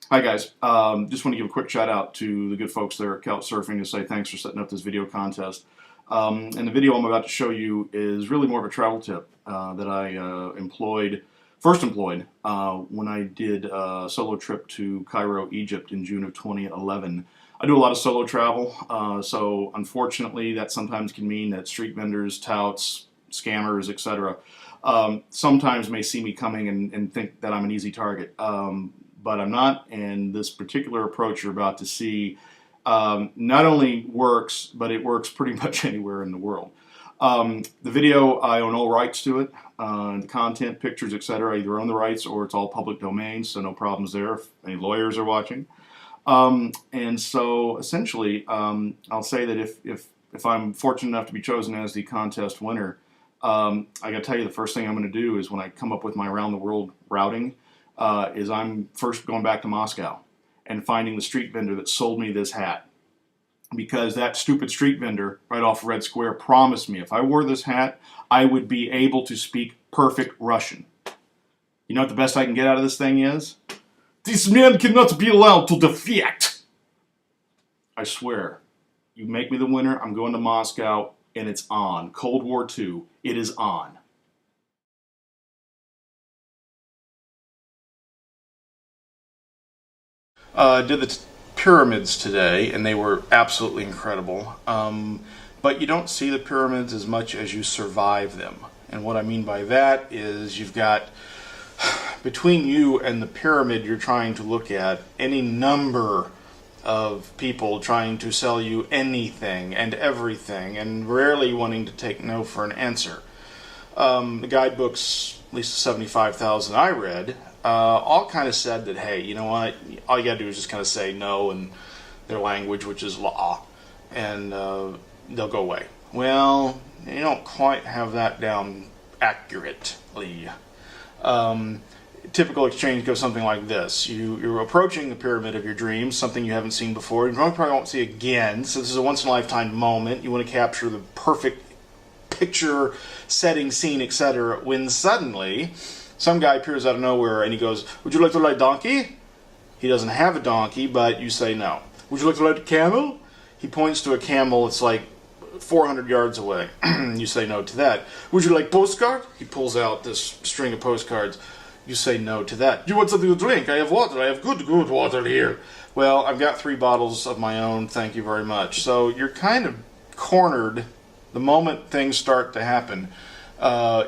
Hi guys, just want to give a quick shout out to the good folks there at Couchsurfing to say thanks for setting up this video contest. And the video I'm about to show you is really more of a travel tip that I first employed when I did a solo trip to Cairo, Egypt in June of 2011. I do a lot of solo travel, so unfortunately that sometimes can mean that street vendors, touts, scammers, etc. Sometimes may see me coming and think that I'm an easy target. But I'm not, and this particular approach you're about to see not only works, but it works pretty much anywhere in the world. The video, I own all rights to it, the content, pictures, etc. I either own the rights or it's all public domain, so no problems there if any lawyers are watching. And so essentially, I'll say that if I'm fortunate enough to be chosen as the contest winner, I gotta tell you, the first thing I'm going to do is when I come up with my around the world routing, is I'm first going back to Moscow and finding the street vendor that sold me this hat. Because that stupid street vendor right off Red Square promised me if I wore this hat, I would be able to speak perfect Russian. You know what the best I can get out of this thing is? This man cannot be allowed to defect. I swear, you make me the winner, I'm going to Moscow, and it's on. Cold War II, it is on. Did the pyramids today, and they were absolutely incredible. But you don't see the pyramids as much as you survive them. And what I mean by that is you've got, between you and the pyramid you're trying to look at, any number of people trying to sell you anything and everything, and rarely wanting to take no for an answer. The guidebooks, at least the 75,000 I read, all kind of said that, hey, you know what, all you gotta do is just kind of say no in their language, which is law, and they'll go away. Well, you don't quite have that down accurately. Typical exchange goes something like this. You're approaching the pyramid of your dreams, something you haven't seen before, you probably won't see again, so this is a once-in-a-lifetime moment. You want to capture the perfect picture, setting, scene, etc., when suddenly some guy appears out of nowhere and he goes, "Would you like to ride a donkey?" He doesn't have a donkey, but you say no. "Would you like to ride a camel?" He points to a camel that's like 400 yards away. You say no to that. "Would you like postcard?" He pulls out this string of postcards. You say no to that. "You want something to drink? I have water. I have good water here." "Well, I've got 3 bottles of my own, thank you very much." So you're kind of cornered the moment things start to happen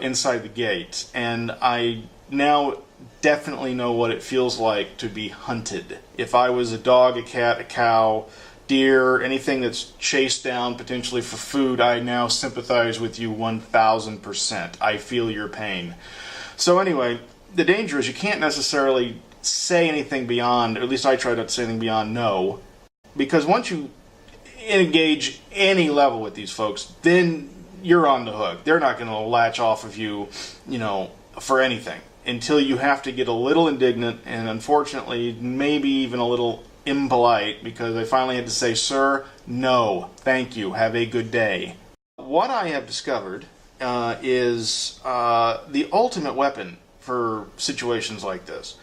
inside the gate, and I now definitely know what it feels like to be hunted. If I was a dog, a cat, a cow, deer, anything that's chased down potentially for food, I now sympathize with you 1000%. I feel your pain. So anyway, the danger is you can't necessarily say anything beyond, or at least I try not to say anything beyond no, because once you engage any level with these folks, then you're on the hook. They're not going to latch off of you, for anything until you have to get a little indignant and, unfortunately, maybe even a little impolite, because I finally had to say, "Sir, no, thank you, have a good day." What I have discovered is the ultimate weapon for situations like this.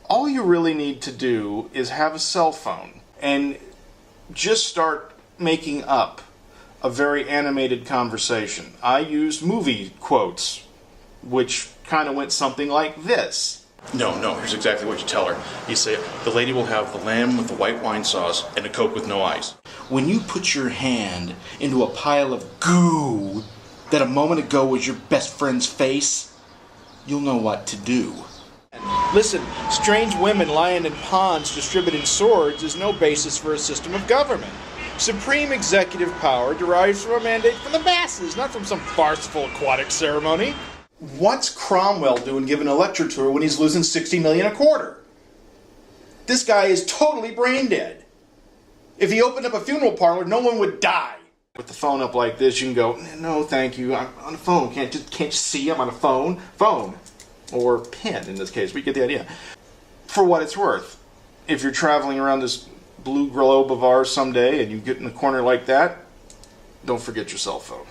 All you really need to do is have a cell phone and just start making up a very animated conversation. I used movie quotes, which kind of went something like this. No, here's exactly what you tell her. You say, "The lady will have the lamb with the white wine sauce and a Coke with no ice." When you put your hand into a pile of goo that a moment ago was your best friend's face, you'll know what to do. Listen, strange women lying in ponds distributing swords is no basis for a system of government. Supreme executive power derives from a mandate from the masses, not from some farceful aquatic ceremony. What's Cromwell doing giving a lecture tour when he's losing $60 million a quarter? This guy is totally brain dead. If he opened up a funeral parlor, no one would die. With the phone up like this, you can go, "No, thank you, I'm on the phone. Can't you see I'm on a phone?" Phone. Or pen in this case, but you get the idea. For what it's worth, if you're traveling around this blue globe of ours someday and you get in a corner like that, don't forget your cell phone.